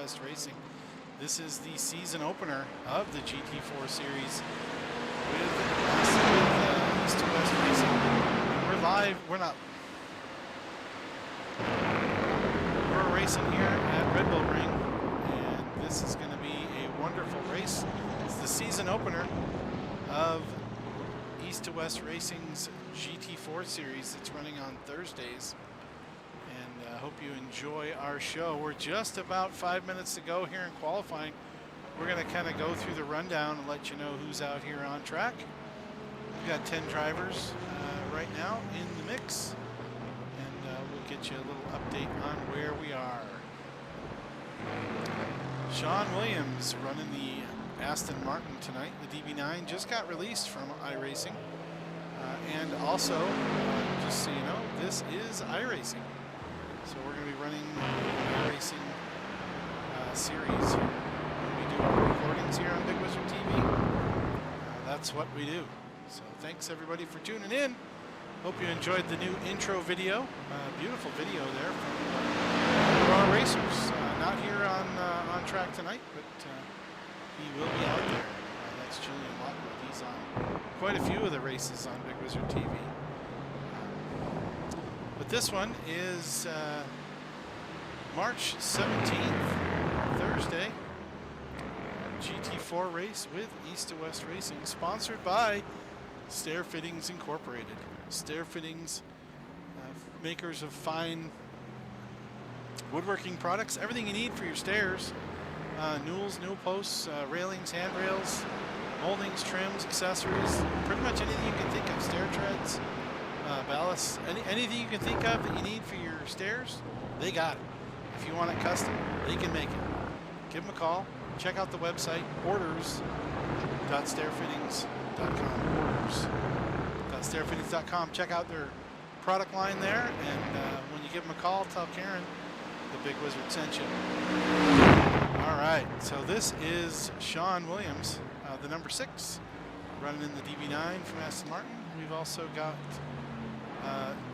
West Racing. This is the season opener of the GT4 series with East to West Racing. We're live. We're racing here at Red Bull Ring, and this is going to be a wonderful race. It's the season opener of East to West Racing's GT4 series that's running on Thursdays. And I hope you enjoy our show. We're just about 5 minutes to go here in qualifying. We're going to kind of go through the rundown and let you know who's out here on track. We've got 10 drivers right now in the mix, and we'll get you a little update on where we are. Sean Williams running the Aston Martin tonight. The DB9 just got released from iRacing. And also, just so you know, this is iRacing. So we're going to be running the iRacing series here. When we do our recordings here on Big Wizard TV, that's what we do. So thanks everybody for tuning in. Hope you enjoyed the new intro video. Beautiful video there from our racers. Not here on track tonight, but he will be out there. That's Julian Lockwood. He's on quite a few of the races on Big Wizard TV. But this one is March 17th, Thursday. GT4 race with East to West Racing, sponsored by Stair Fittings Incorporated. Stair Fittings, makers of fine woodworking products, everything you need for your stairs. Newels, newel posts, railings, handrails, moldings, trims, accessories, pretty much anything you can think of. Stair treads, ballasts, anything you can think of that you need for your stairs, they got it. If you want it custom, they can make it. Give them a call. Check out the website, orders.stairfittings.com. Orders.stairfittings.com. Check out their product line there, and when you give them a call, tell Karen the Big Wizard sent you. All right, so this is Sean Williams, the number 6, running in the DB9 from Aston Martin. We've also got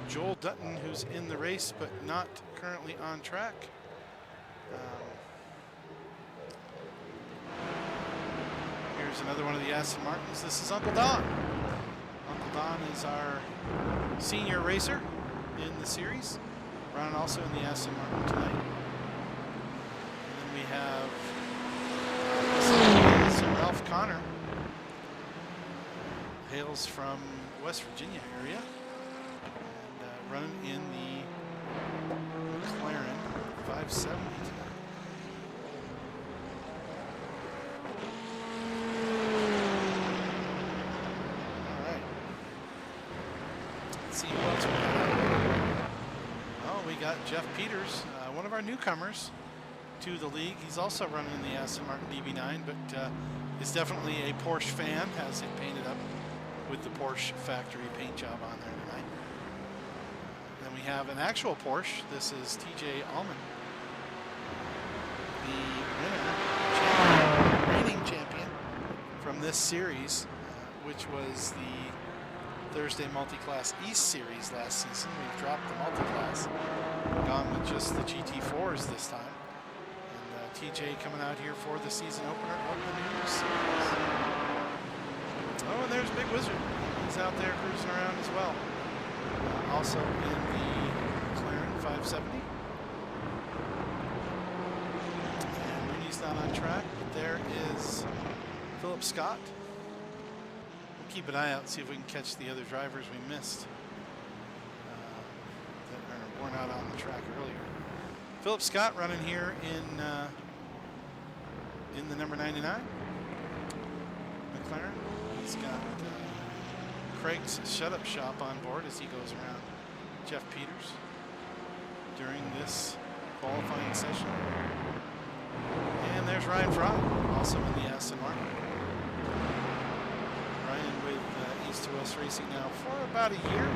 Joel Dutton, who's in the race but not currently on track. Here's another one of the Aston Martins. This is Uncle Don. Uncle Don is our senior racer in the series, running also in the Aston Martin tonight. And then we have Sir Ralph Connor, hails from West Virginia area, and running in the McLaren 570 tonight. See who else we got. Oh, we got Jeff Peters, one of our newcomers to the league. He's also running in the Aston Martin DB9, but is definitely a Porsche fan, has it painted up with the Porsche factory paint job on there tonight. Then we have an actual Porsche. This is TJ Allman, the reigning champion from this series, which was the Thursday Multi-Class East Series last season. We've dropped the multi-class, gone with just the GT4s this time. And TJ coming out here for the season opener of the new series. Oh, and there's Big Wizard. He's out there cruising around as well. Also in the McLaren 570. And Mooney's not on track, but there is Philip Scott. Keep an eye out and see if we can catch the other drivers we missed that weren't out on the track earlier. Philip Scott running here in the number 99 McLaren. He's got Craig's Shut-Up Shop on board as he goes around Jeff Peters during this qualifying session. And there's Ryan Fry, also in the Aston Martin. With East to West Racing now for about a year.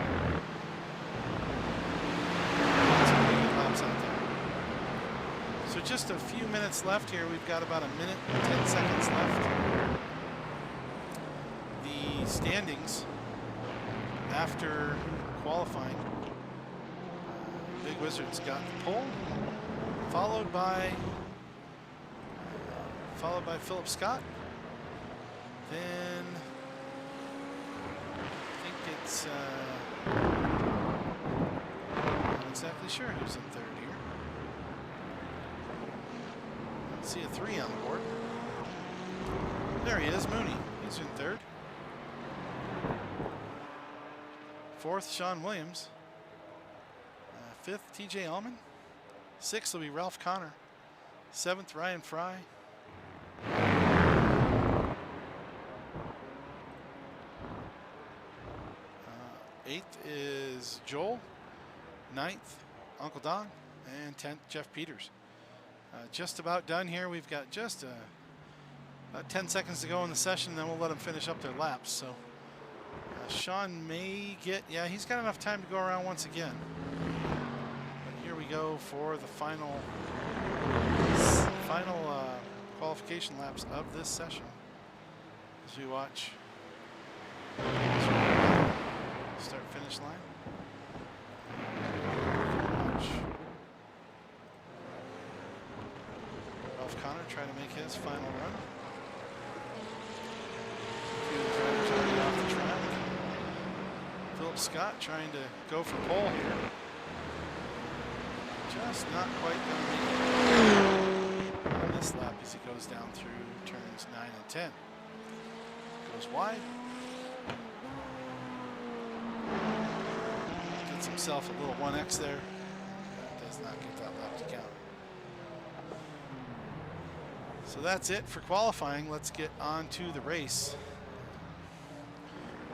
Some pretty good laps out there. So just a few minutes left here. We've got about a minute and 10 seconds left. The standings after qualifying. Big Wizards got the pole, followed by followed by Philip Scott. Then I think it's not exactly sure who's in third here. I see a 3 on the board. There he is, Mooney. He's in third. Fourth, Sean Williams. Fifth, TJ Allman. Sixth will be Ralph Connor. Seventh, Ryan Fry. Eighth is Joel. Ninth, Uncle Don. And 10th, Jeff Peters. Just about done here. We've got just about 10 seconds to go in the session, then we'll let them finish up their laps. So Sean may get, yeah, he's got enough time to go around once again. But here we go for the final qualification laps of this session. As we watch start finish line. Watch Ralph Connor try to make his final run. A few of the drivers already off the track. Philip Scott trying to go for pole here. Just not quite going to make it on this lap as he goes down through turns 9 and 10. Goes wide. Gets himself a little 1X there. Does not get that lap to count. So that's it for qualifying. Let's get on to the race.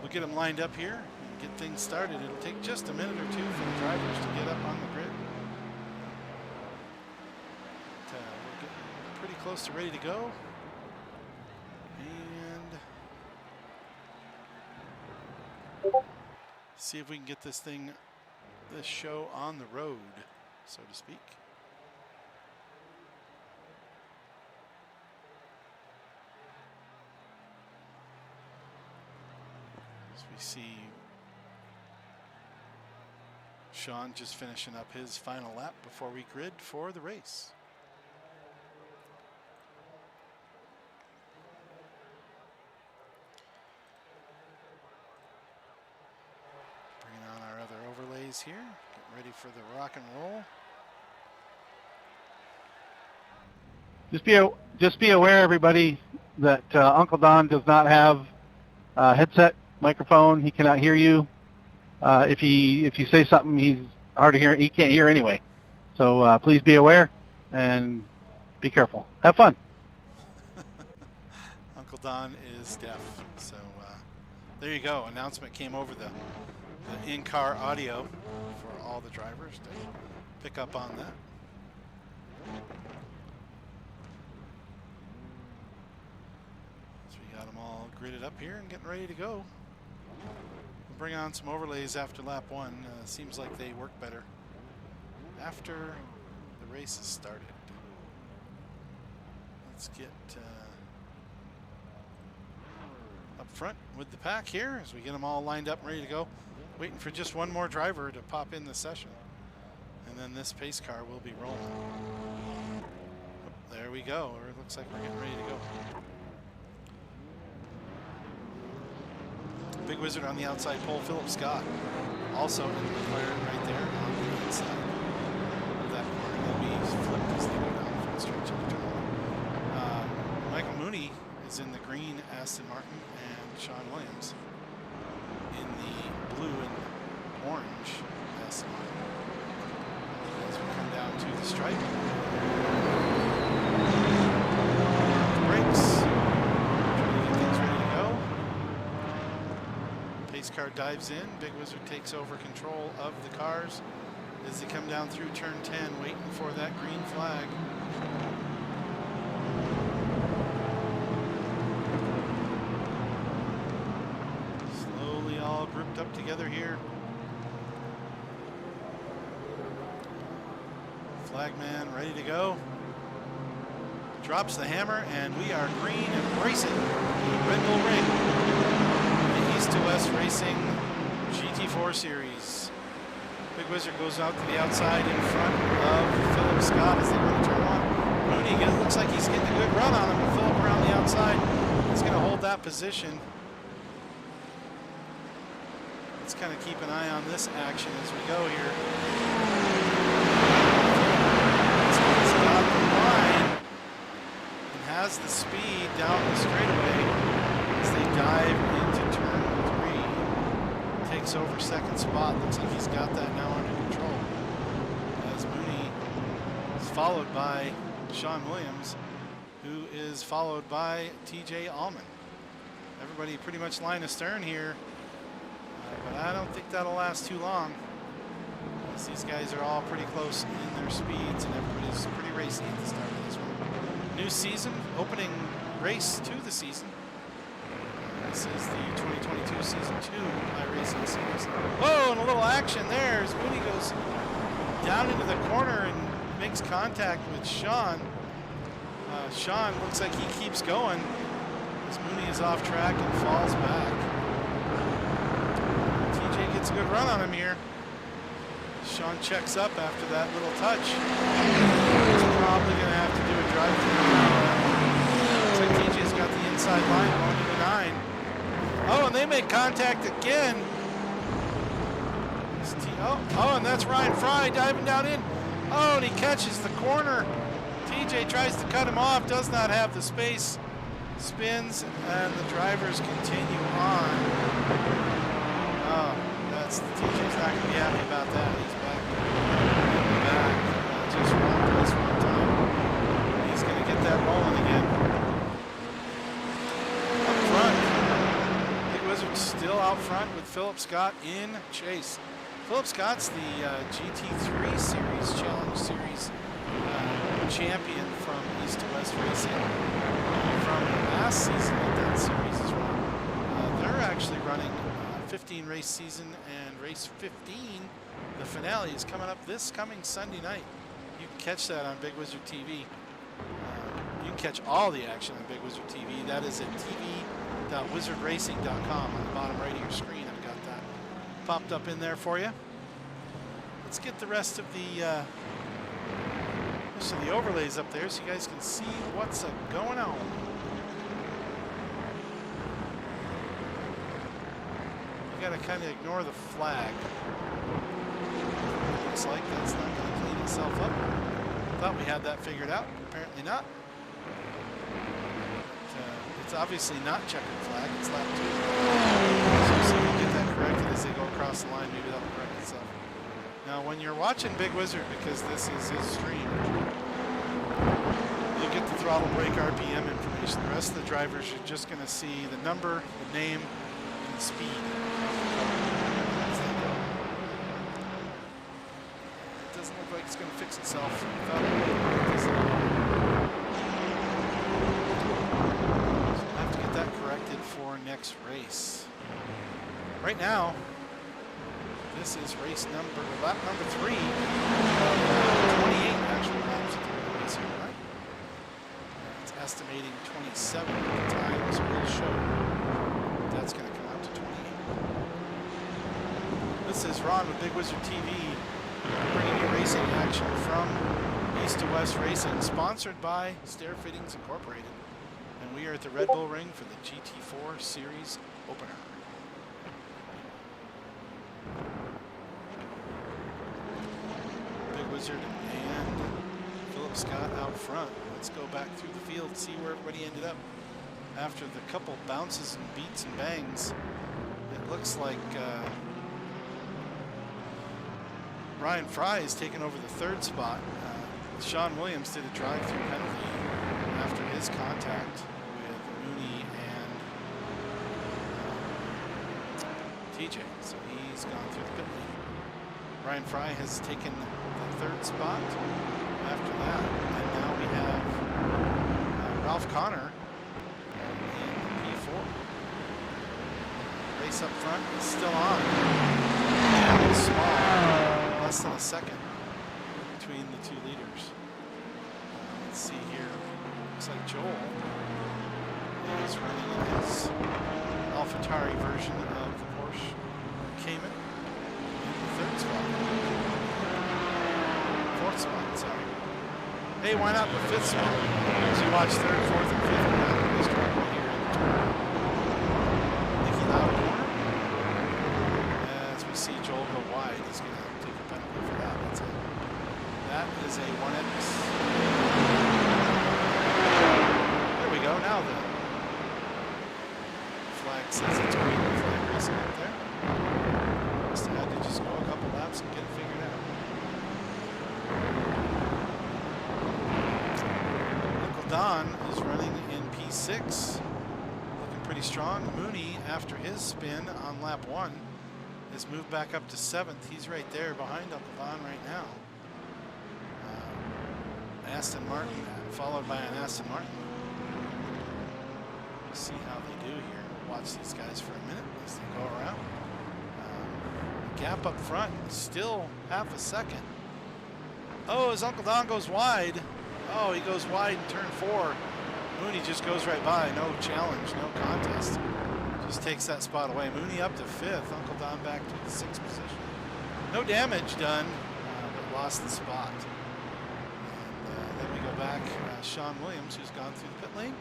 We'll get them lined up here and get things started. It'll take just a minute or two for the drivers to get up on the grid. But, we're getting pretty close to ready to go. And see if we can get this show on the road, so to speak. We see Sean just finishing up his final lap before we grid for the race. Bringing on our other overlays here, getting ready for the rock and roll. Just be aware, everybody, that Uncle Don does not have headset microphone. He cannot hear you. If you say something, he's hard to hear. He can't hear anyway. So please be aware and be careful. Have fun. Uncle Don is deaf. So there you go. Announcement came over the in-car audio for all the drivers to pick up on that. So we got them all gridded up here and getting ready to go. We'll bring on some overlays after lap 1. Seems like they work better after the race has started. Let's get up front with the pack here as we get them all lined up and ready to go. Waiting for just one more driver to pop in the session. And then this pace car will be rolling. Oh, there we go. Or it looks like we're getting ready to go. Big Wizard on the outside pole, Philip Scott. Also in the McLaren right there on the inside of that corner. They'll be flipped as they go down the front stretch of the turn. Michael Mooney is in the green Aston Martin, and Sean Williams in the blue and orange Aston Martin. As we come down to the stripe. The brakes. Trying to get things ready to go. Pace car dives in. Big Wizard takes over control of the cars as they come down through turn 10, waiting for that green flag. Slowly all grouped up together here. Flagman ready to go. Drops the hammer, and we are green and racing Red Bull Ring. The East to West Racing GT4 Series. Big Wizard goes out to the outside in front of Philip Scott as they go to turn 1. Looks like he's getting a good run on him. Phillip around the outside. He's going to hold that position. Let's kind of keep an eye on this action as we go here. He's got the line and has the speed down the straightaway as they dive into turn 3. Takes over second spot. Looks like he's got that now under control. As Mooney is followed by Sean Williams, who is followed by TJ Allman. Everybody pretty much line astern here, but I don't think that'll last too long, as these guys are all pretty close in their speeds and everybody's pretty racy at the start of this one. New season, opening race to the season. This is the 2022 Season 2 iRacing Series. Whoa, and a little action there as Mooney goes down into the corner and makes contact with Sean. Sean looks like he keeps going as Mooney is off track and falls back. TJ gets a good run on him here. Sean checks up after that little touch. He's probably going to have to do a drive through. Looks like TJ's got the inside line going into 9. Oh, and they make contact again. Oh, and that's Ryan Fry diving down in. Oh, and he catches the corner. TJ tries to cut him off, does not have the space. Spins, and the drivers continue on. Oh, TJ's not going to be happy about that. He's back. Just wrong place, wrong time. He's going to get that rolling again. Up front, Big Wizard still out front with Phillip Scott in chase. Phillip Scott's the GT3 Series, Challenge Series champion from East to West Racing from the last season that that series is running. They're actually running 15 race season, and race 15, the finale, is coming up this coming Sunday night. You can catch that on Big Wizard TV. You can catch all the action on Big Wizard TV. That is at tv.wizardracing.com on the bottom right of your screen. I've got that popped up in there for you. Let's get the rest of the overlays up there so you guys can see what's going on. You gotta kind of ignore the flag. Looks like that's not gonna clean itself up. Thought we had that figured out. Apparently not. It's obviously not checkered flag. It's lap 2. So we'll get that corrected as they go across the line. Maybe that'll correct itself. Now, when you're watching Big Wizard, because this is his stream, you'll get the throttle brake RPM information. The rest of the drivers are just going to see the number, the name, and the speed. It doesn't look like it's going to fix itself without a brake. So we'll have to get that corrected for next race. Right now, this is lap number 3 of 28 actual laps of the race here, right? It's estimating 27 at the time, so we'll show that's going to come out to 28. This is Ron with Big Wizard TV, bringing you racing action from East to West Racing, sponsored by Stair Fittings Incorporated. And we are at the Red Bull Ring for the GT4 Series opener. Wizard and Phillip Scott out front. Let's go back through the field, see where everybody ended up. After the couple bounces and beats and bangs, it looks like Ryan Fry has taken over the 3rd spot. Sean Williams did a drive-through penalty after his contact with Mooney and TJ, so he's gone through the pit lane. Ryan Fry has taken the 3rd spot after that, and now we have Ralph Connor in P4. Race up front is still on. And it's small, less than a second between the 2 leaders. Let's see here. Looks like Joel is running in his AlphaTauri version of the Porsche Cayman. 3rd spot. 4th spot, sorry. Hey, why not the fifth spin? As you watch third, fourth, and fifth go down this track right here in the turn. Nicky Lauda corner. As we see Joel go wide, he's going to take a penalty for that. That is a 1X. There we go. Now the flag says it's green. Flag racing up there. Must have had to just go a couple laps and get it figured out. Uncle Don is running in P6. Looking pretty strong. Mooney, after his spin on lap 1, has moved back up to 7th. He's right there behind Uncle Don right now. Aston Martin, followed by an Aston Martin. We'll see how they do here. We'll watch these guys for a minute as they go around. Gap up front, still half a second. Oh, as Uncle Don goes wide. Oh, he goes wide in turn 4. Mooney just goes right by. No challenge, no contest. Just takes that spot away. Mooney up to 5th. Uncle Don back to the 6th position. No damage done, but lost the spot. Then we go back, Sean Williams, who's gone through the pit lane,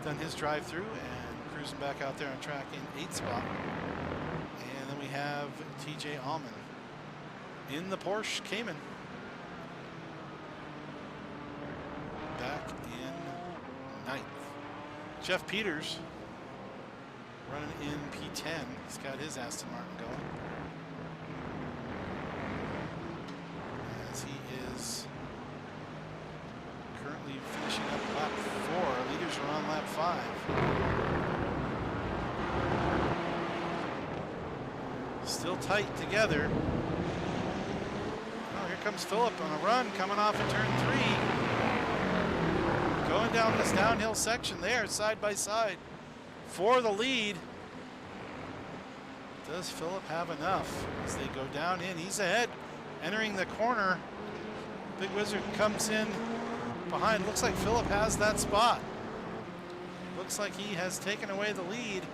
done his drive-through, and cruising back out there on track in 8th spot. And then we have TJ Allman in the Porsche Cayman. Back in 9th. Jeff Peters running in P10. He's got his Aston Martin going. As he is currently finishing up lap 4. Leaders are on lap 5. Still tight together. Oh, here comes Phillip on a run coming off of turn 3. Going down this downhill section there, side by side for the lead. Does Phillip have enough as they go down in? He's ahead, entering the corner. Big Wizard comes in behind. Looks like Phillip has that spot. Looks like he has taken away the lead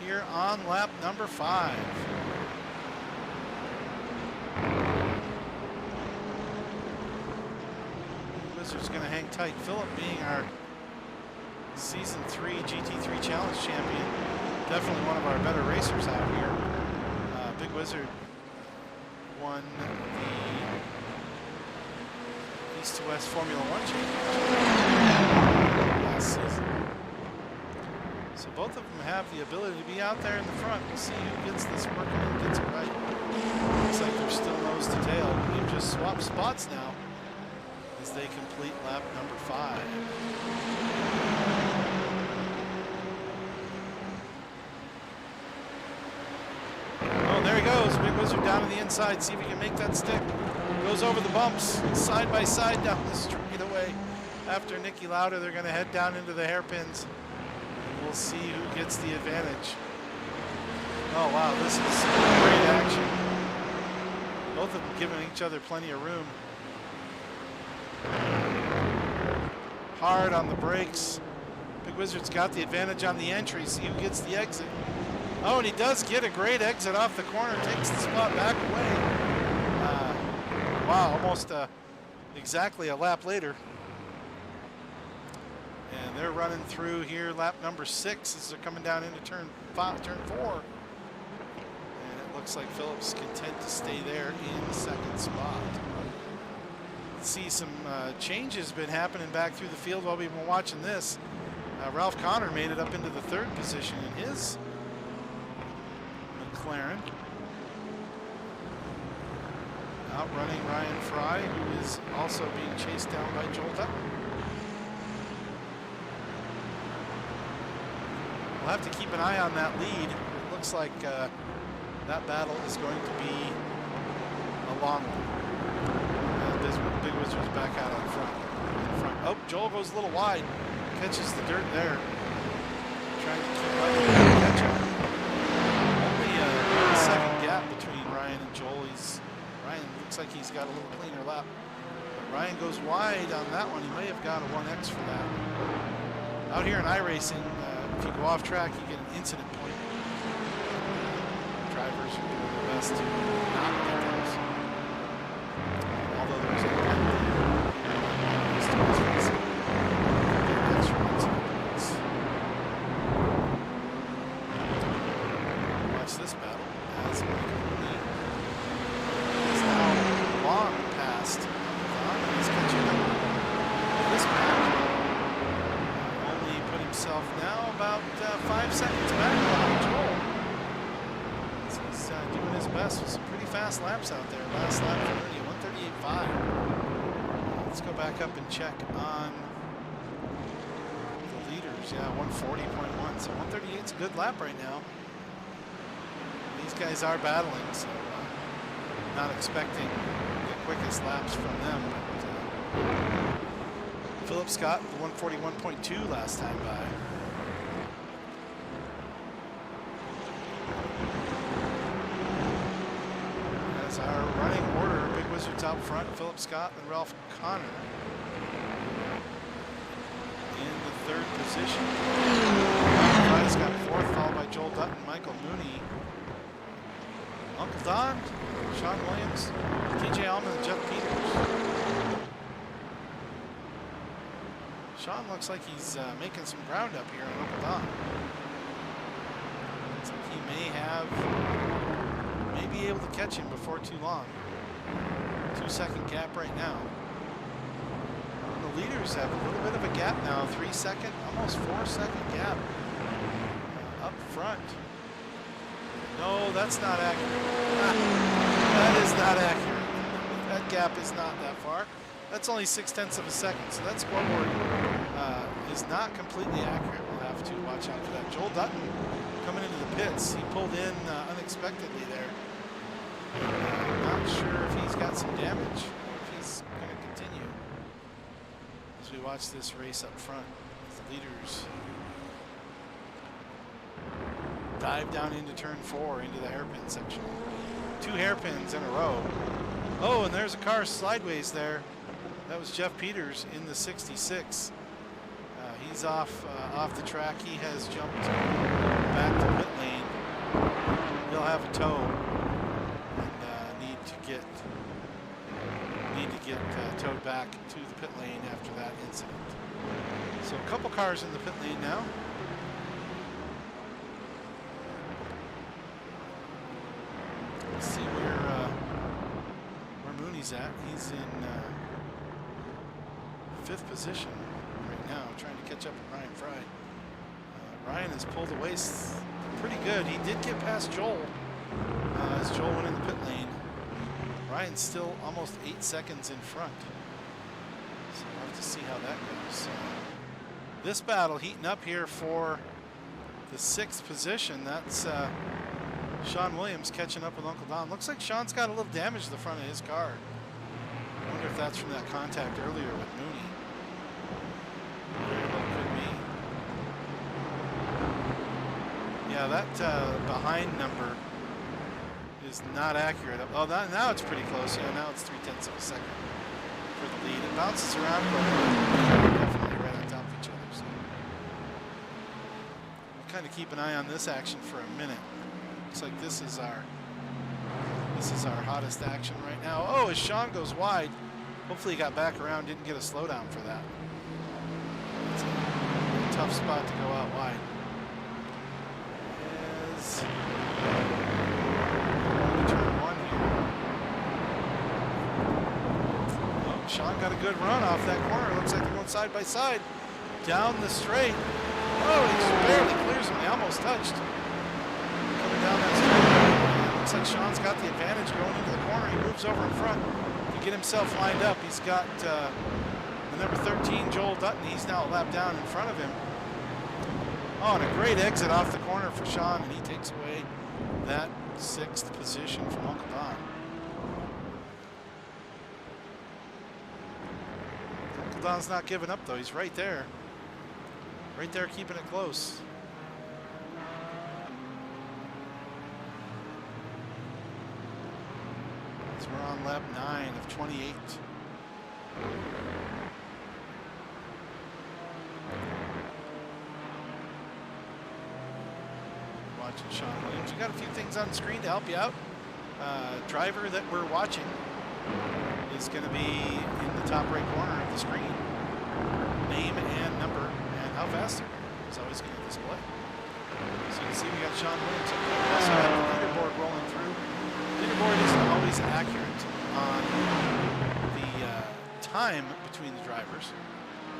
here on lap number 5. Wizard's going to hang tight. Phillip being our Season 3 GT3 Challenge champion. Definitely one of our better racers out here. Big Wizard won the East to West Formula 1 championship last season. So both of them have the ability to be out there in the front. We'll see who gets this working and gets it right. Looks like they're still nose to tail. They've just swapped spots now as they complete lap number 5. There he goes. Big Wizard down to the inside. See if he can make that stick. Goes over the bumps, side by side down the straightaway. After Nicky Lauda, they're going to head down into the hairpins. We'll see who gets the advantage. Oh, wow. This is great action. Both of them giving each other plenty of room. Hard on the brakes. Big Wizard's got the advantage on the entry. See who gets the exit. Oh, and he does get a great exit off the corner, takes the spot back away. Wow, almost exactly a lap later. And they're running through here lap number 6 as they're coming down into turn 4. And it looks like Phillip's content to stay there in the 2nd spot. See some changes been happening back through the field while we've been watching this. Ralph Connor made it up into the 3rd position in his McLaren. Outrunning Ryan Fry, who is also being chased down by Joel Tucker. We'll have to keep an eye on that lead. It looks like that battle is going to be a long one. Big Wizard's back out in front. Oh, Joel goes a little wide. Catches the dirt there. Trying to keep up with the catch up. Only a second gap between Ryan and Joel. Ryan looks like he's got a little cleaner lap. But Ryan goes wide on that one. He may have got a 1X for that. Out here in iRacing, if you go off track, you get an incident point. Drivers are doing their best to not get those. Although there's a penalty. fast laps out there. Last lap for Mooney, 138.5. Let's go back up and check on the leaders. Yeah, 140.1. So 138 is a good lap right now. These guys are battling, so not expecting the quickest laps from them. But Philip Scott with 141.2 last time by. As our running order, Big Wizards out front, Philip Scott and Ralph Connor in the third position. Price got fourth, followed by Joel Dutton, Michael Mooney, Uncle Don, Sean Williams, TJ Allman, and Jeff Peters. Sean looks like he's making some ground up here on Uncle Don. Looks like he may be able to catch him before too long. 2-second gap right now. And the leaders have a little bit of a gap now. 3-second, almost 4-second gap up front. No, that's not accurate. That is not accurate. That gap is not that far. That's only 0.6 of a second. So that scoreboard is not completely accurate. We'll have to watch out for that. Joel Dutton coming into the pits. He pulled in unexpectedly there. Not sure if he's got some damage or if he's going to continue as we watch this race up front. The leaders dive down into turn 4 into the hairpin section. 2 hairpins in a row. Oh, and there's a car sideways there. That was Jeff Peters in the 66. He's off the track. He has jumped back to pit lane. He'll have a tow and need to get towed back to the pit lane after that incident. So a couple cars in the pit lane now. Let's see where Mooney's at. He's in 5th position right now, trying to catch up with Ryan Fry. Ryan has pulled away pretty good. He did get past Joel as Joel went in the pit lane. Ryan's still almost 8 seconds in front. So we'll have to see how that goes. This battle heating up here for the 6th position. That's Sean Williams catching up with Uncle Don. Looks like Sean's got a little damage to the front of his car. I wonder if that's from that contact earlier with Mooney. Very well could be. Yeah, that behind number is not accurate. Oh, now it's pretty close. Yeah, now it's 0.3 of a second for the lead. It bounces around, but definitely right on top of each other. So we'll kind of keep an eye on this action for a minute. Looks like this is our hottest action right now. Oh, as Sean goes wide, hopefully he got back around, didn't get a slowdown for that. It's a tough spot to go out wide. As turn 1 here. Oh, Sean got a good run off that corner. Looks like they're going side by side down the straight. Oh, he just barely clears him. They almost touched. Down that straight. Looks like Sean's got the advantage going into the corner. He moves over in front to get himself lined up. He's got the number 13, Joel Dutton. He's now a lap down in front of him. Oh, and a great exit off the corner for Sean, and he takes away that 6th position from Uncle Don. Uncle Don's not giving up, though. He's right there. Right there, keeping it close. We're on lap 9 of 28. Watching Sean Williams. We got a few things on the screen to help you out. Driver that we're watching is going to be in the top right corner of the screen. Name and number and how fast they're going. It's always going to display. So you can see we got Sean Williams up there. We also have the leaderboard rolling through. Leaderboard isn't always accurate on the time between the drivers,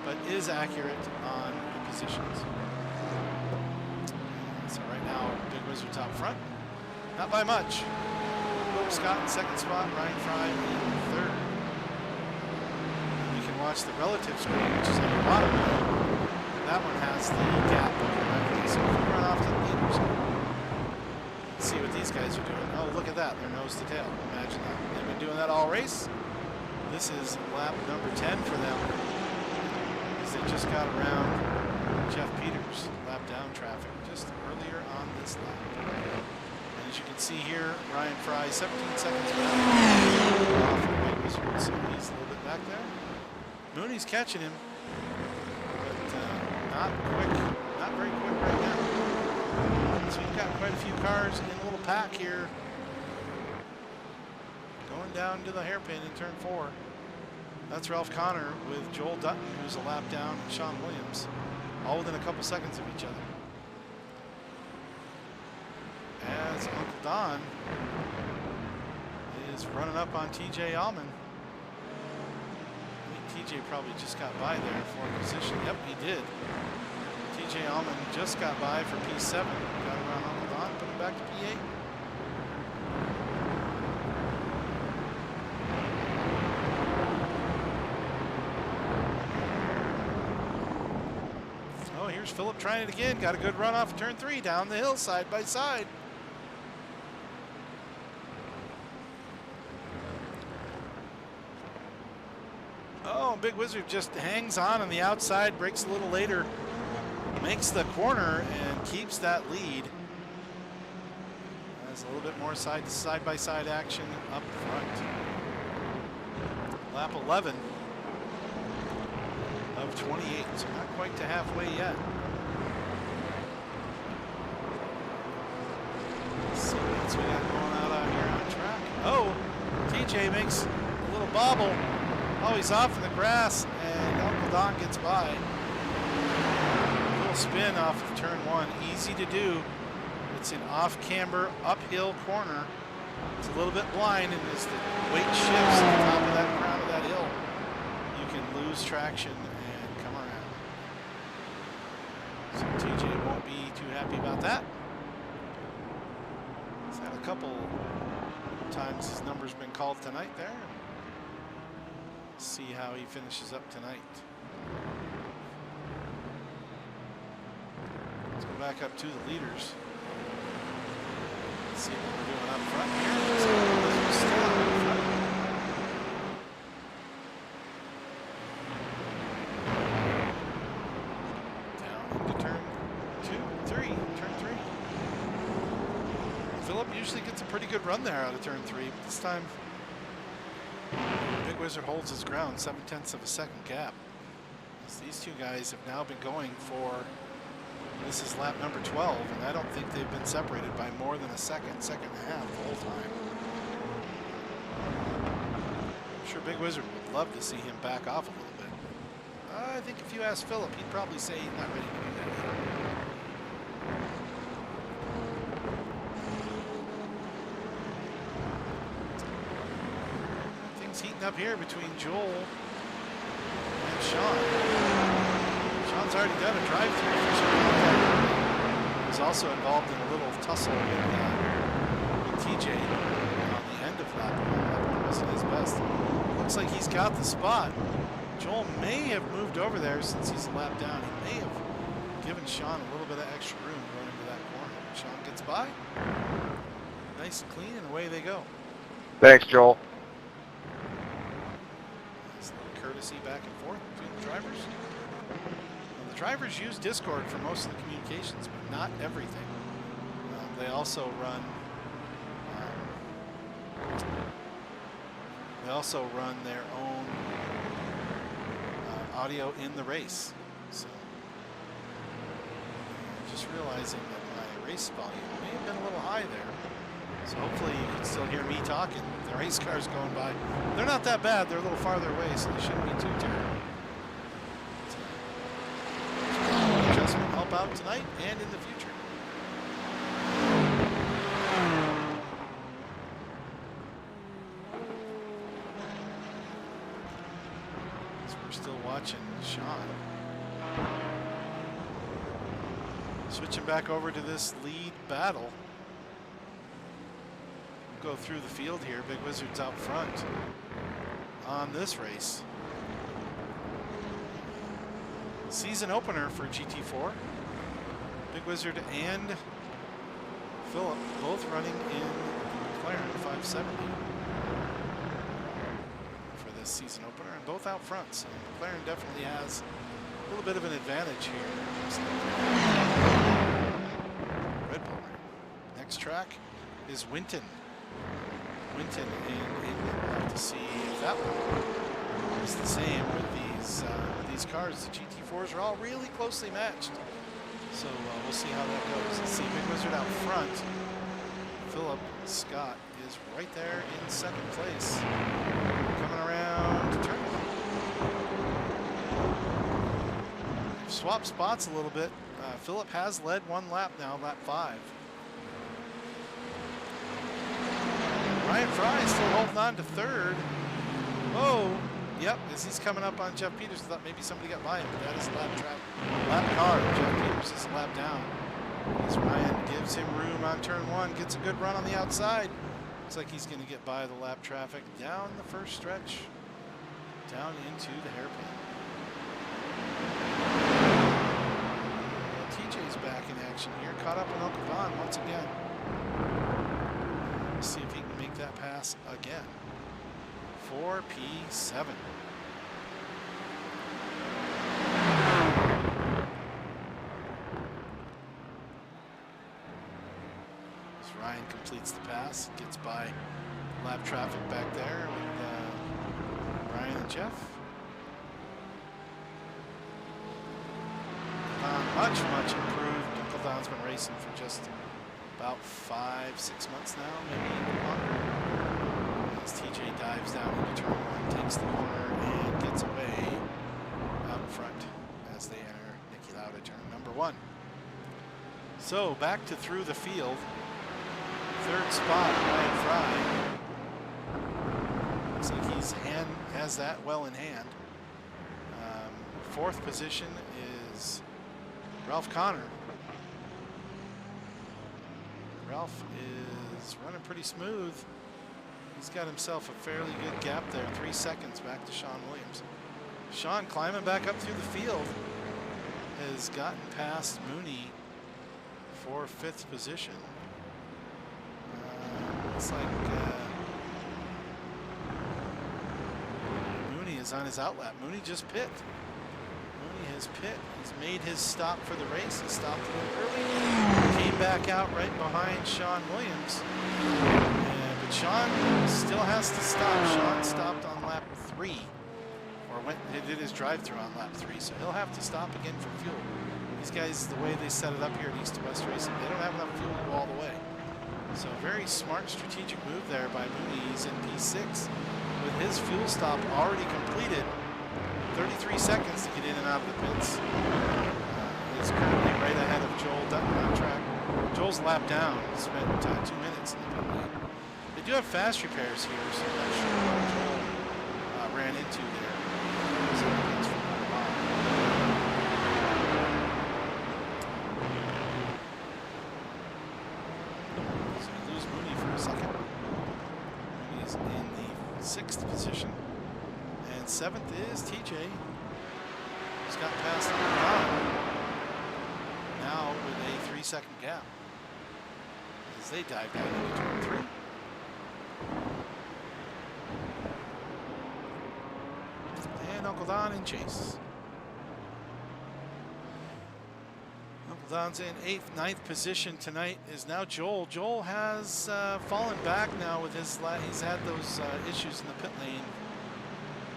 but is accurate on the positions. So right now, Big Wizards out front. Not by much. Scott in second spot, Ryan Fry in third. You can watch the relative screen, which is on the bottom. That one has the gap. So if you run off to the leaders, see what these guys are doing. Oh, look at that. They're nose to tail. Imagine that. They've been doing that all race. This is lap number 10 for them. As they just got around Jeff Peters, lap down traffic, just earlier on this lap. And as you can see here, Ryan Fry, 17 seconds back off of White Wizard, so he's a little bit back there. Mooney's catching him, but not quick, not very quick right now. So you've got quite a few cars in a little pack here. Going down to the hairpin in turn 4. That's Ralph Connor with Joel Dutton, who's a lap down, and Sean Williams, all within a couple seconds of each other. As Uncle Don is running up on TJ Allman. I think TJ probably just got by there for position. Yep, he did. TJ Allman just got by for P7. Got around Uncle Don, put him back to P8. Oh, here's Phillip trying it again. Got a good run off turn 3 down the hill side by side. Oh, Big Wizard just hangs on the outside, breaks a little later, makes the corner and keeps that lead. Has a little bit more side-by-side action up front. Lap 11 of 28, so not quite to halfway yet. Let's see what else we got going out here on track. Oh, TJ makes a little bobble. Oh, he's off in the grass, and Uncle Don gets by. A little spin off of turn 1, easy to do. It's an off-camber, uphill corner. It's a little bit blind, and as the weight shifts to the top of that crown of that hill, you can lose traction and come around. So TJ won't be too happy about that. He's had a couple times his number's been called tonight there. See how he finishes up tonight. Let's go back up to the leaders. See what we're doing up front here. So we're still up front. Down into turn 3. Phillip usually gets a pretty good run there out of turn 3, but this time Big Wizard holds his ground, 0.7 of a second gap. As these two guys have now been going for, this is lap number 12, and I don't think they've been separated by more than a second and a half the whole time. I'm sure Big Wizard would love to see him back off a little bit. I think if you ask Phillip, he'd probably say he's not ready to do that yet. Heating up here between Joel and Sean. Sean's already done a drive-through for Sean. He's also involved in a little tussle with TJ on the end of lap 1. Lap 1 wasn't his best. Looks like he's got the spot. Joel may have moved over there since he's a lap down. He may have given Sean a little bit of extra room going into that corner. Sean gets by. Nice and clean, and away they go. Thanks, Joel. Courtesy back and forth between the drivers. Well, the drivers use Discord for most of the communications, but not everything. They also run. They also run their own audio in the race. So, just realizing that my race volume may have been a little high there. So hopefully you can still hear me talking. The race cars going by. They're not that bad. They're a little farther away, so they shouldn't be too terrible. Adjustment help out tonight and in the future. So we're still watching Sean. Switching back over to this lead battle. go through the field here. Big Wizard's out front on this race. Season opener for GT4. Big Wizard and Philip both running in McLaren 570 for this season opener, and both out front. So McLaren definitely has a little bit of an advantage here. Red Bull. Next track is Winton. Winton, and we'll have to see if that one is the same with these cars. The GT4s are all really closely matched. So we'll see how that goes. Let's see, Big Wizard out front. Philip Scott is right there in second place. Coming around to turn one. They've swapped spots a little bit. Philip has led one lap now, lap 5. Ryan Fry still holding on to third. Whoa. Yep, as he's coming up on Jeff Peters, I thought maybe somebody got by him, but that is a lap car. Jeff Peters is a lap down. As Ryan gives him room on turn 1, gets a good run on the outside. Looks like he's going to get by the lap traffic down the first stretch, down into the hairpin. TJ's back in action here, caught up on Uncle Don once again. Let's see if he can make that pass again. 4P7. As Ryan completes the pass, gets by lap traffic back there with Ryan and Jeff. Much improved. Uncle Don's been racing for just about 5-6 months now, maybe even longer. As TJ dives down into turn 1, takes the corner, and gets away out in front as they enter Niki Lauda turn number 1. So back to through the field. Third spot, Ryan Fry. Looks like he's has that well in hand. Fourth position is Ralph Connor. Ralph is running pretty smooth. He's got himself a fairly good gap there, 3 seconds back to Sean Williams. Sean climbing back up through the field has gotten past Mooney for 5th position. Looks like Mooney is on his outlap. Mooney just pit. Mooney has pit. He's made his stop for the race. He stopped a little early. Came back out right behind Sean Williams. But Sean still has to stop. Sean stopped on lap 3. Or did his drive-through on lap 3. So he'll have to stop again for fuel. These guys, the way they set it up here at East to West Racing, they don't have enough fuel to go all the way. So very smart strategic move there by Mooney. He's in P6 with his fuel stop already completed. 33 seconds to get in and out of the pits. He's currently right ahead of Joel Dutton on track. Joel's lap down. Spent 2 minutes in the pit lane. They do have fast repairs here, so I'm not sure what Joel ran into there. So that's for a while. So we lose Mooney for a second. Mooney is in the 6th position. And 7th is TJ. Who's got past Don. Now with a 3-second gap. As they dive down into turn 3. And Uncle Don in chase. Uncle Don's in 8th, 9th position tonight is now Joel. Joel has fallen back now with his, he's had those issues in the pit lane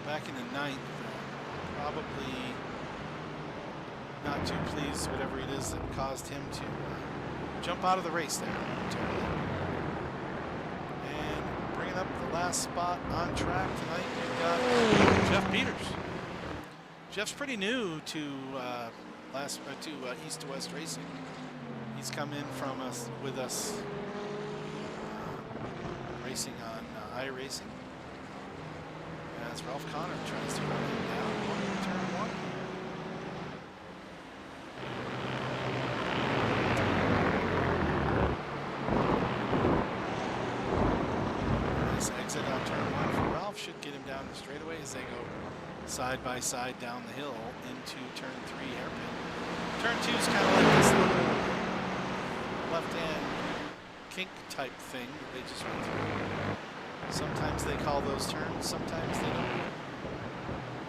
back in the 9th. Probably not too pleased, whatever it is that caused him to jump out of the race there. And bringing up the last spot on track tonight, we've got Jeff Peters. Jeff's pretty new to East to West Racing. He's come in from with us racing on iRacing. As Ralph Connor tries to run him down on turn 1. should get him down the straightaway as they go side by side down the hill into turn 3 hairpin. Turn 2 is kind of like this little left-hand kink type thing that they just went through. Sometimes they call those turns, sometimes they don't.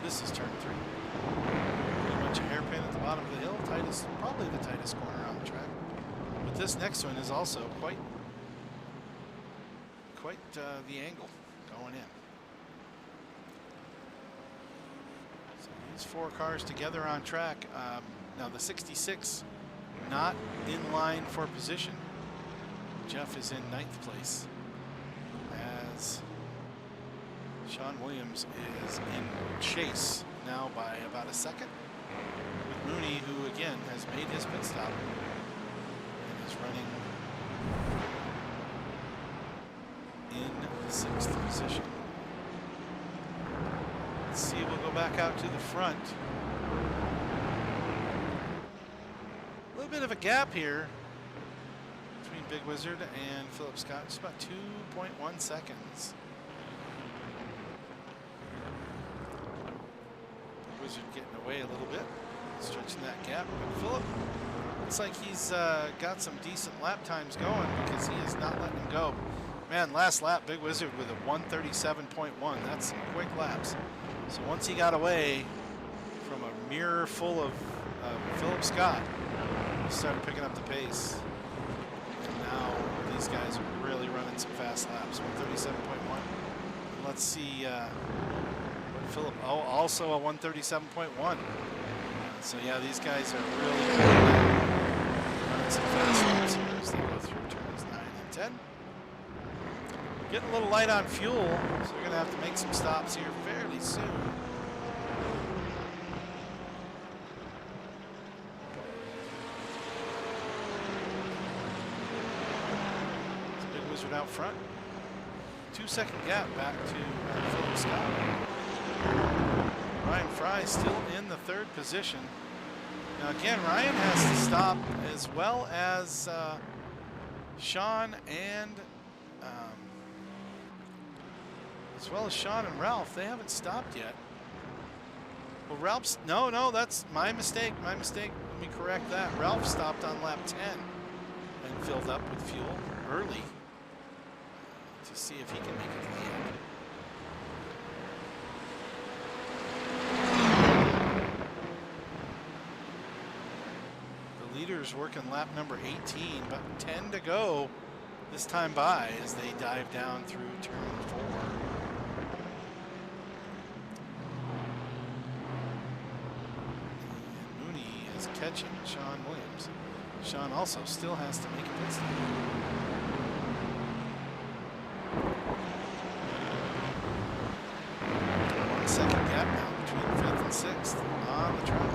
This is turn 3. Pretty much a hairpin at the bottom of the hill, probably the tightest corner on the track. But this next one is also quite the angle going in. So these 4 cars together on track. Now the 66 not in line for position. Jeff is in 9th place as Sean Williams is in chase now by about a second with Mooney, who again has made his pit stop and is running in 6th position. Let's see, we'll go back out to the front. A little bit of a gap here between Big Wizard and Philip Scott, just about 2.1 seconds. Big Wizard getting away a little bit, stretching that gap. But Philip looks like he's got some decent lap times going because he is not letting him go. Man, last lap, Big Wizard with a 1:37.1. That's some quick laps. So once he got away from a mirror full of Philip Scott, he started picking up the pace. And now these guys are really running some fast laps. 1:37.1. Let's see what Philip. Oh, also a 1:37.1. So yeah, these guys are really running some fast laps here as they go through turns 9 and 10. Getting a little light on fuel, so we're going to have to make some stops here fairly soon. It's Big Wizard out front. 2-second gap back to Philip Scott. Ryan Fry still in the 3rd position. Now again, Ryan has to stop as well as Sean and Ralph. They haven't stopped yet. Well, Ralph's, no, that's my mistake. Let me correct that. Ralph stopped on lap 10 and filled up with fuel early to see if he can make it to the end. The leader's working lap number 18, but 10 to go this time by as they dive down through turn 4. Catching Sean Williams. Sean also still has to make a pit stop. 1 second gap now between 5th and 6th on the track.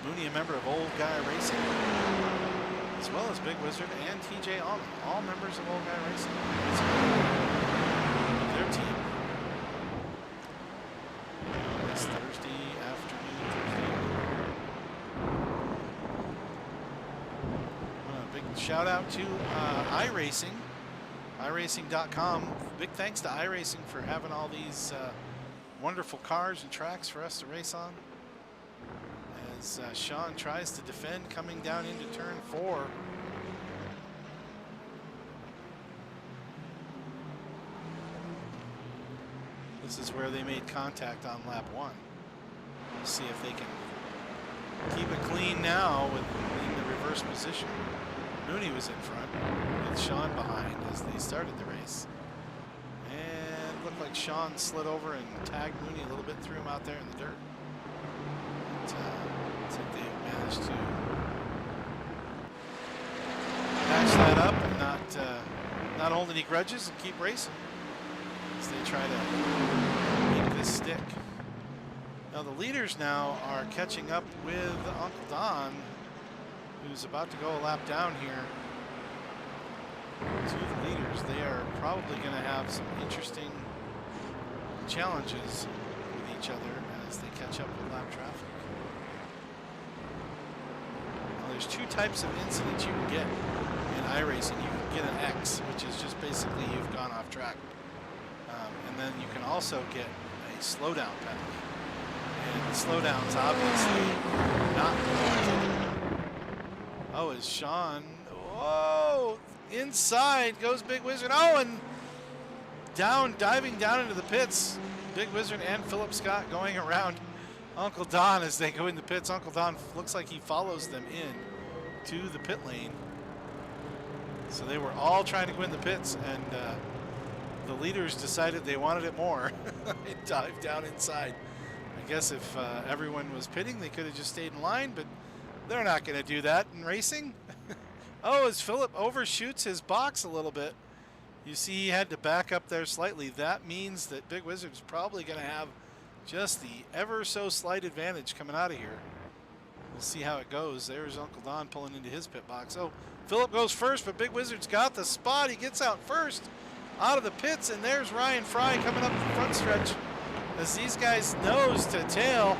Mooney, a member of Old Guy Racing, as well as Big Wizard and TJ Allman, all members of Old Guy Racing. Their team. This Thursday afternoon. Big shout out to iRacing, iRacing.com. Big thanks to iRacing for having all these wonderful cars and tracks for us to race on. As Sean tries to defend coming down into turn 4. This is where they made contact on lap 1. We'll see if they can keep it clean now in the reverse position. Mooney was in front with Sean behind as they started the race. And it looked like Sean slid over and tagged Mooney a little bit, threw him out there in the dirt. But, I think they managed to patch that up and not hold any grudges and keep racing as they try to make this stick. Now the leaders now are catching up with Uncle Don, who's about to go a lap down here to the leaders. They are probably going to have some interesting challenges with each other as they catch up with lap traffic. Now, there's 2 types of incidents you can get in iRacing. You can get an X, which is just basically you've gone off track. And then you can also get a slowdown penalty. And the slowdown's obviously not warranted. Oh, is Sean? Whoa! Inside goes Big Wizard. Oh, and diving down into the pits. Big Wizard and Philip Scott going around Uncle Don as they go in the pits. Uncle Don looks like he follows them in to the pit lane. So they were all trying to go in the pits, and the leaders decided they wanted it more. They dived down inside. I guess if everyone was pitting, they could have just stayed in line, but they're not going to do that in racing. Oh, as Philip overshoots his box a little bit, you see he had to back up there slightly. That means that Big Wizard's probably going to have just the ever so slight advantage coming out of here. We'll see how it goes. There's Uncle Don pulling into his pit box. Oh, Philip goes first, but Big Wizard's got the spot. He gets out first out of the pits, and there's Ryan Fry coming up the front stretch as these guys nose to tail.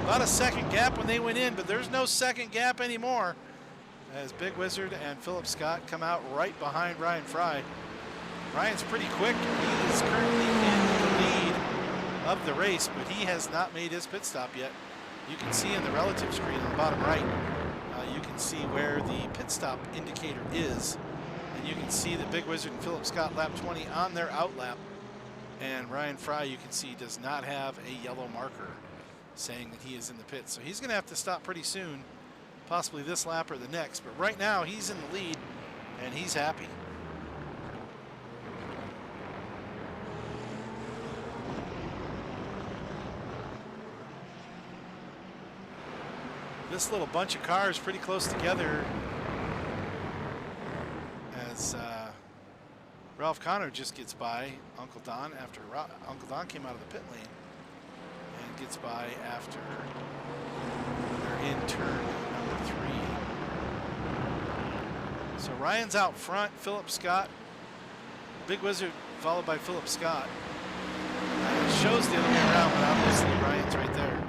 About a second gap when they went in, but there's no second gap anymore as Big Wizard and Philip Scott come out right behind Ryan Fry. Ryan's pretty quick. He is currently in the lead of the race, but he has not made his pit stop yet. You can see in the relative screen on the bottom right, you can see where the pit stop indicator is. And you can see that Big Wizard and Philip Scott lap 20 on their out lap. And Ryan Fry, you can see, does not have a yellow marker saying that he is in the pit. So he's going to have to stop pretty soon, possibly this lap or the next. But right now, he's in the lead, and he's happy. This little bunch of cars pretty close together as Ralph Connor just gets by Uncle Don after Uncle Don came out of the pit lane and gets by after they're in turn number 3. So Ryan's out front, Philip Scott, Big Wizard followed by Philip Scott. It shows the other way around, but obviously Ryan's right there.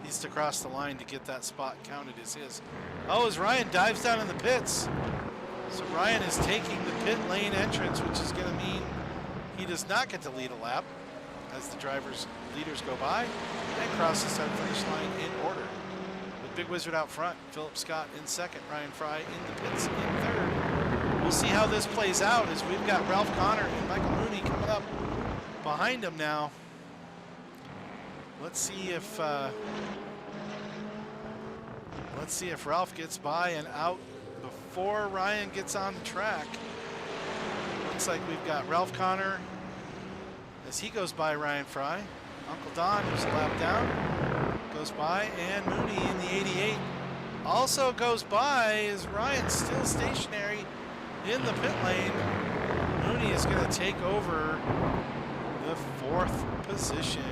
He's to cross the line to get that spot counted as his. Oh, as Ryan dives down in the pits. So Ryan is taking the pit lane entrance, which is going to mean he does not get to lead a lap as the leaders go by and cross the start finish line in order. With Big Wizard out front, Philip Scott in second, Ryan Fry in the pits in third. We'll see how this plays out as we've got Ralph Connor and Michael Mooney coming up behind him now. Let's see if Ralph gets by and out before Ryan gets on the track. Looks like we've got Ralph Connor as he goes by Ryan Fry. Uncle Don, who's a lap down, goes by, and Mooney in the 88 also goes by as Ryan's still stationary in the pit lane. Mooney is going to take over the 4th position.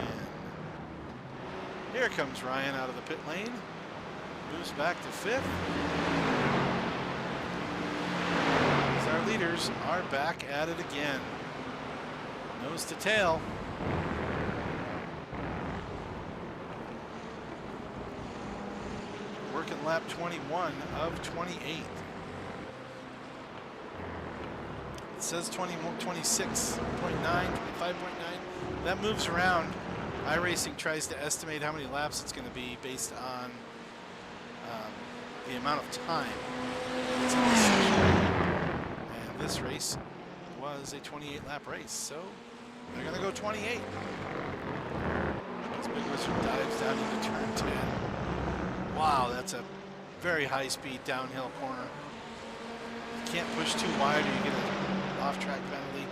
Here comes Ryan out of the pit lane. Moves back to 5th. As our leaders are back at it again. Nose to tail. Working lap 21 of 28. It says 26.9, 25.9. That moves around. iRacing tries to estimate how many laps it's going to be based on the amount of time that's in this section. And this race was a 28-lap race, so they're going to go 28. As Big Wizard dives down into turn 10. Wow, that's a very high-speed downhill corner. You can't push too wide or you get an off-track penalty.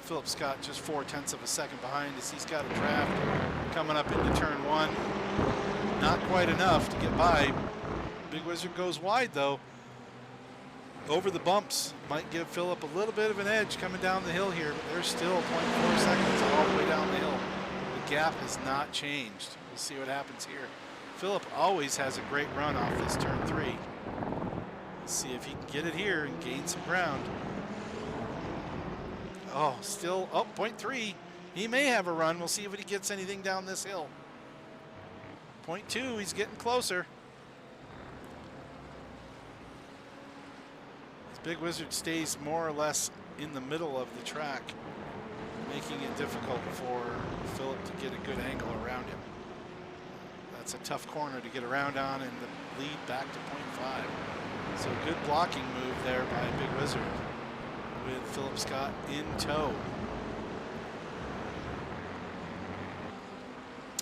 Philip Scott just 0.4 of a second behind as he's got a draft coming up into turn 1. Not quite enough to get by. Big Wizard goes wide though. Over the bumps. Might give Philip a little bit of an edge coming down the hill here, but there's still 0.4 seconds all the way down the hill. The gap has not changed. We'll see what happens here. Philip always has a great run off this turn 3. Let's see if he can get it here and gain some ground. Oh, still, 0.3. He may have a run. We'll see if he gets anything down this hill. 0.2, he's getting closer. As Big Wizard stays more or less in the middle of the track. making it difficult for Philip to get a good angle around him. That's a tough corner to get around on, and the lead back to 0.5. So good blocking move there by Big Wizard with Philip Scott in tow.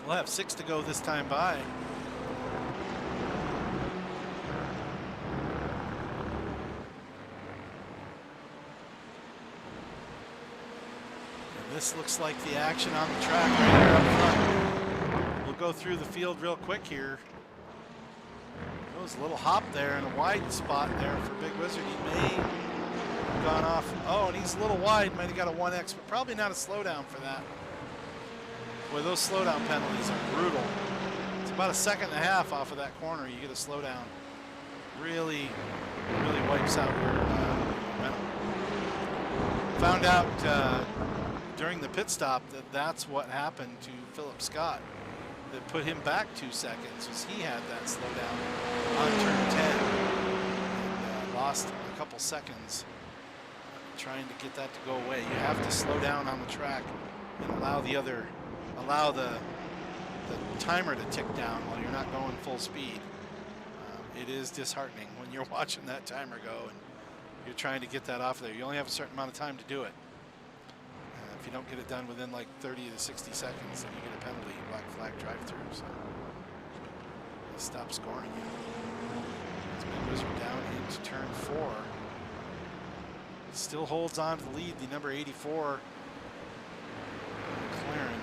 We'll have 6 to go this time by. And this looks like the action on the track right here up front. We'll go through the field real quick here. There was a little hop there and a wide spot there for Big Wizard. He may have gone off. Oh, and he's a little wide. Might have got a 1X, but probably not a slowdown for that. Boy, those slowdown penalties are brutal. It's about a second and a half off of that corner. You get a slowdown. Really, really wipes out your momentum. Found out during the pit stop that that's what happened to Philip Scott. That put him back 2 seconds, was he had that slowdown on turn 10 and lost a couple seconds trying to get that to go away. You have to slow down on the track and allow the timer to tick down while you're not going full speed. It is disheartening when you're watching that timer go and you're trying to get that off there. You only have a certain amount of time to do it. If you don't get it done within like 30 to 60 seconds, then you get a penalty, black flag drive-through. So they stop scoring you. It's Big Wizard down into turn 4. Still holds on to the lead, the number 84 McLaren,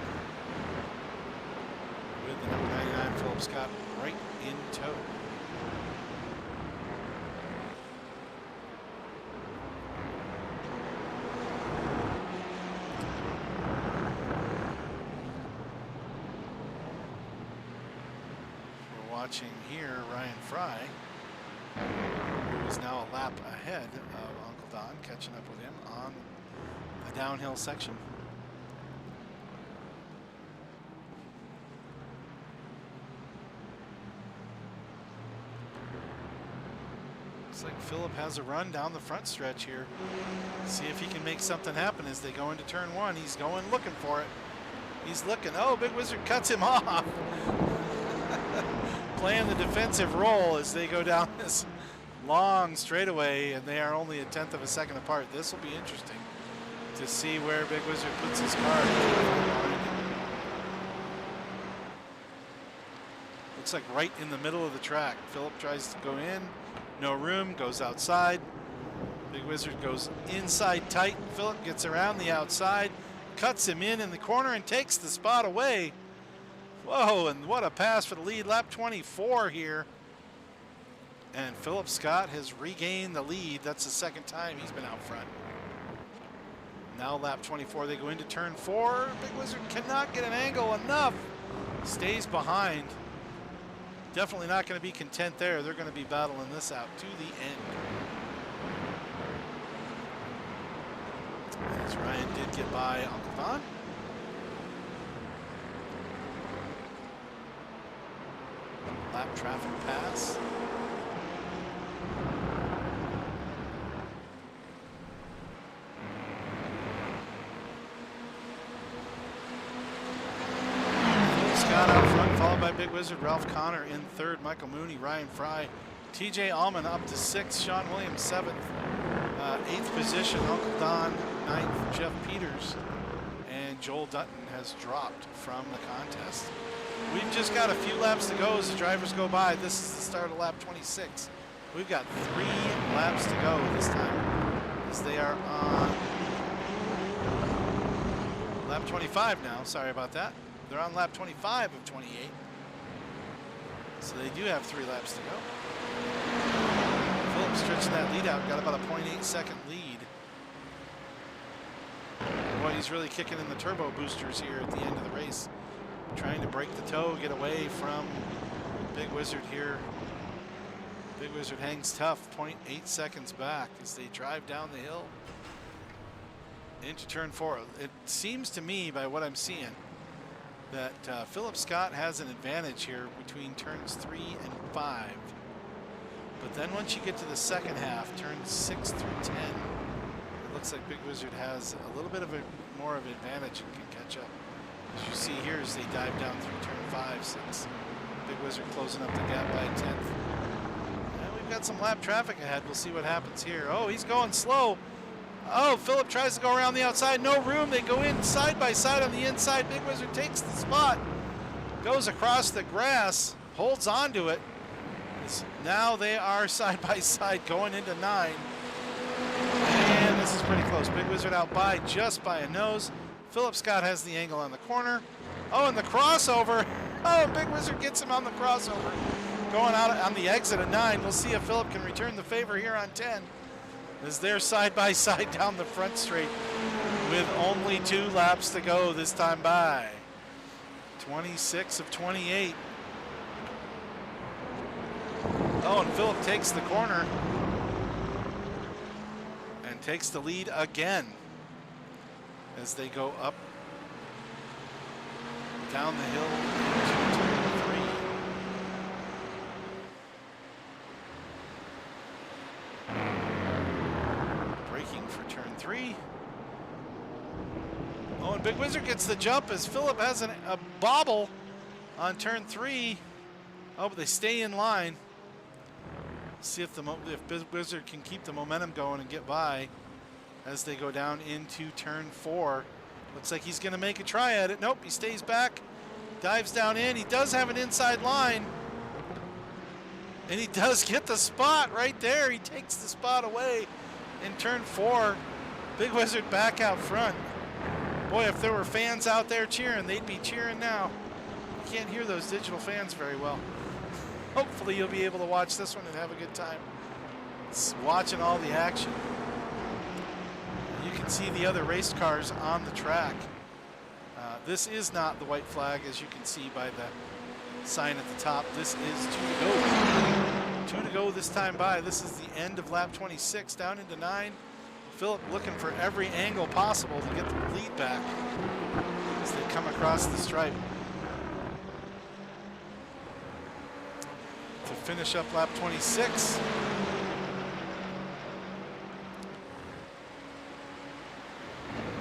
with the number 99 Philip Scott right in tow. Watching here, Ryan Fry, who is now a lap ahead of Uncle Don, catching up with him on the downhill section. Looks like Philip has a run down the front stretch here. See if he can make something happen as they go into turn 1. He's going looking for it. He's looking. Oh, Big Wizard cuts him off. Playing the defensive role as they go down this long straightaway, and they are only a 1/10 of a second apart. This will be interesting to see where Big Wizard puts his car. Looks like right in the middle of the track. Philip tries to go in, no room, goes outside. Big Wizard goes inside tight. Philip gets around the outside, cuts him in the corner, and takes the spot away. Whoa, and what a pass for the lead. Lap 24 here. And Philip Scott has regained the lead. That's the second time he's been out front. Now lap 24, they go into turn 4. Big Wizard cannot get an angle enough. Stays behind. Definitely not going to be content there. They're going to be battling this out to the end. As Ryan did get by Uncle Don. Lap traffic pass. Phil Scott out front, followed by Big Wizard, Ralph Connor in 3rd, Michael Mooney, Ryan Fry, TJ Allman up to 6th, Sean Williams 7th, 8th position, Uncle Don 9th, Jeff Peters, and Joel Dutton has dropped from the contest. We've just got a few laps to go as the drivers go by. This is the start of lap 26. We've got 3 laps to go this time as they are on lap 25 now. Sorry about that. They're on lap 25 of 28. So they do have 3 laps to go. Philip stretching that lead out, got about a 0.8 second lead. Boy, he's really kicking in the turbo boosters here at the end of the race. Trying to break the toe, get away from Big Wizard here. Big Wizard hangs tough, 0.8 seconds back as they drive down the hill into turn 4. It seems to me, by what I'm seeing, that Philip Scott has an advantage here between turns 3 and 5. But then once you get to the second half, turns 6 through 10, it looks like Big Wizard has a little bit of more of an advantage and can catch up. As you see here, as they dive down through turn 5, 6. Big Wizard closing up the gap by a 10th. And we've got some lap traffic ahead. We'll see what happens here. Oh, he's going slow. Oh, Philip tries to go around the outside. No room. They go in side by side on the inside. Big Wizard takes the spot. Goes across the grass. Holds on to it. Now they are side by side going into 9. And this is pretty close. Big Wizard out by just by a nose. Philip Scott has the angle on the corner. Oh, and the crossover. Oh, Big Wizard gets him on the crossover. Going out on the exit of 9. We'll see if Philip can return the favor here on 10. As they're side by side down the front straight with only 2 laps to go this time by. 26 of 28. Oh, and Philip takes the corner and takes the lead again as they go up down the hill into turn 3. Braking for turn 3. Oh, and Big Wizard gets the jump as Philip has a bobble on turn 3. Oh, but they stay in line. See if Big Wizard can keep the momentum going and get by as they go down into turn 4. Looks like he's going to make a try at it. Nope, he stays back, dives down in. He does have an inside line, and he does get the spot right there. He takes the spot away in turn 4. Big Wizard back out front. Boy, if there were fans out there cheering, they'd be cheering now. You can't hear those digital fans very well. Hopefully you'll be able to watch this one and have a good time. It's watching all the action. You can see the other race cars on the track. This is not the white flag, as you can see by the sign at the top. This is 2 to go. 2 to go this time by. This is the end of lap 26, down into 9. Philip looking for every angle possible to get the lead back as they come across the stripe. To finish up lap 26.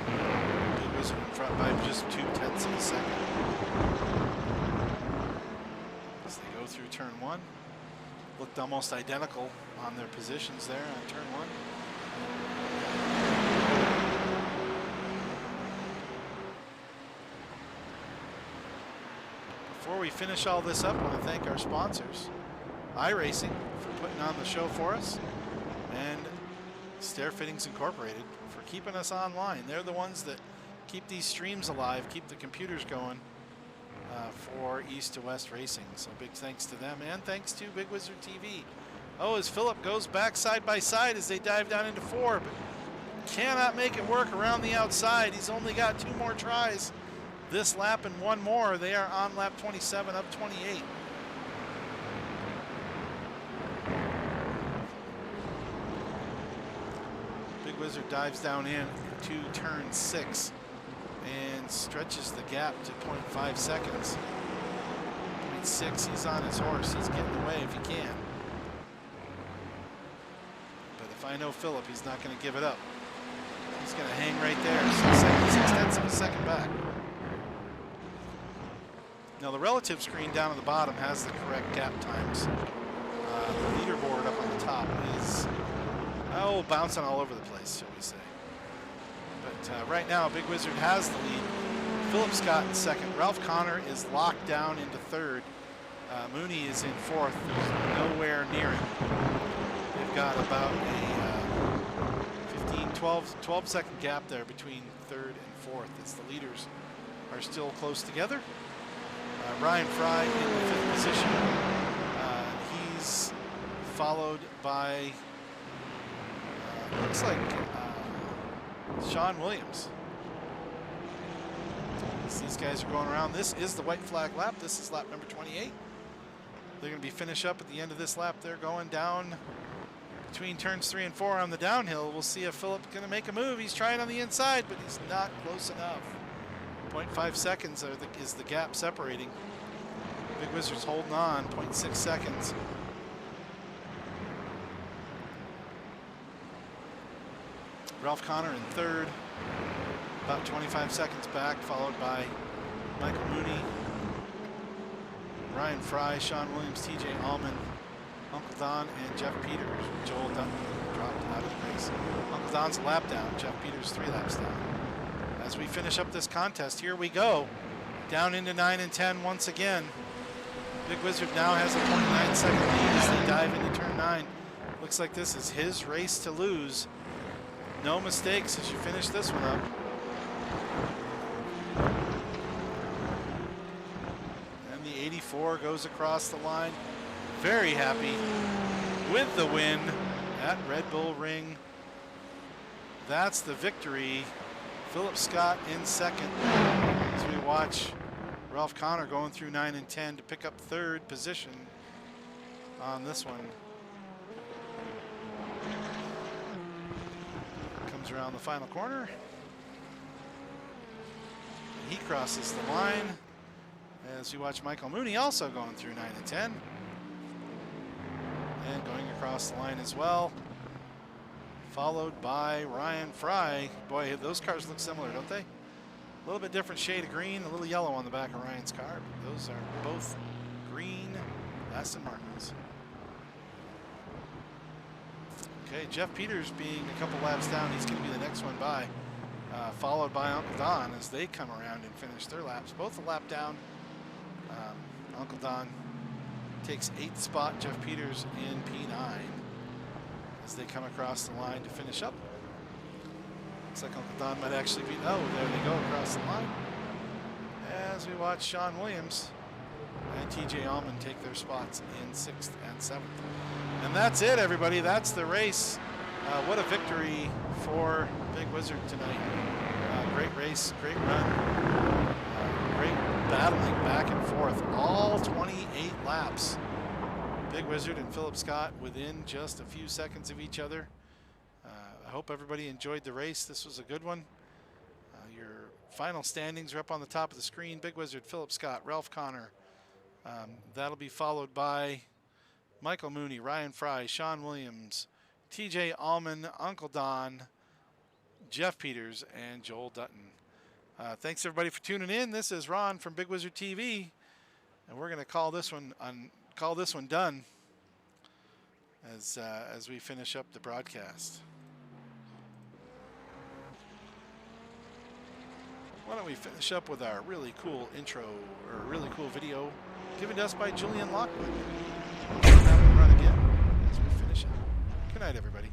Big Wizard in front by just 0.2 of a second. As they go through turn 1. Looked almost identical on their positions there on turn 1. Before we finish all this up, I want to thank our sponsors. iRacing for putting on the show for us, and Stair Fittings Incorporated for keeping us online. They're the ones that keep these streams alive, keep the computers going for East to West Racing. So big thanks to them, and thanks to Big Wizard TV. Oh, as Philip goes back side by side as they dive down into 4, but cannot make it work around the outside. He's only got 2 more tries this lap and 1 more. They are on lap 27 of 28. Wizard dives down in to turn 6 and stretches the gap to 0.5 seconds. 0.6, he's on his horse. He's getting away if he can. But if I know Philip, he's not going to give it up. He's going to hang right there. 6 tenths of a second back. Now the relative screen down at the bottom has the correct gap times. The leaderboard up on the top is bouncing all over the place, shall we say. But right now, Big Wizard has the lead. Philip Scott in 2nd. Ralph Connor is locked down into 3rd. Mooney is in 4th. There's nowhere near him. They've got about a 12 second gap there between 3rd and 4th as the leaders are still close together. Ryan Fry in the 5th position. He's followed by looks like Sean Williams. As these guys are going around, this is the white flag lap. This is lap number 28. They're going to be finish up at the end of this lap. They're going down between turns 3 and 4 on the downhill. We'll see if Philip's going to make a move. He's trying on the inside, but he's not close enough. 0.5 seconds is the gap separating. Big Wizard's holding on. 0.6 seconds. Ralph Connor in third, about 25 seconds back, followed by Michael Mooney, Ryan Fry, Sean Williams, TJ Allman, Uncle Don, and Jeff Peters. Joel Dutton dropped out of the race. Uncle Don's a lap down, Jeff Peters 3 laps down. As we finish up this contest, here we go. Down into 9 and 10 once again. Big Wizard now has a 0.9-second lead as they dive into turn 9. Looks like this is his race to lose. No mistakes as you finish this one up. And the 84 goes across the line. Very happy with the win at Red Bull Ring. That's the victory. Philip Scott in second as we watch Ralph Connor going through 9 and 10 to pick up third position on this one. Comes around the final corner. He crosses the line as you watch Michael Mooney also going through 9 and 10. And going across the line as well. Followed by Ryan Fry. Boy, those cars look similar, don't they? A little bit different shade of green, a little yellow on the back of Ryan's car. But those are both green Aston Martins. Okay, Jeff Peters being a couple laps down. He's going to be the next one by. Followed by Uncle Don as they come around and finish their laps. Both a lap down. Uncle Don takes 8th spot. Jeff Peters in P9 as they come across the line to finish up. Looks like Uncle Don might actually be, oh, there they go across the line. As we watch Sean Williams and TJ Allman take their spots in 6th and 7th. And that's it, everybody. That's the race. What a victory for Big Wizard tonight. Great race, great run, great battling back and forth. All 28 laps. Big Wizard and Philip Scott within just a few seconds of each other. I hope everybody enjoyed the race. This was a good one. Your final standings are up on the top of the screen. Big Wizard, Philip Scott, Ralph Connor. That'll be followed by Michael Mooney, Ryan Fry, Sean Williams, TJ Allman, Uncle Don, Jeff Peters, and Joel Dutton. Thanks everybody for tuning in. This is Ron from Big Wizard TV, and we're going to call this one done as we finish up the broadcast. Why don't we finish up with our really cool intro, or really cool video given to us by Julian Lockwood. We'll have him run again as we finish up. Good night, everybody.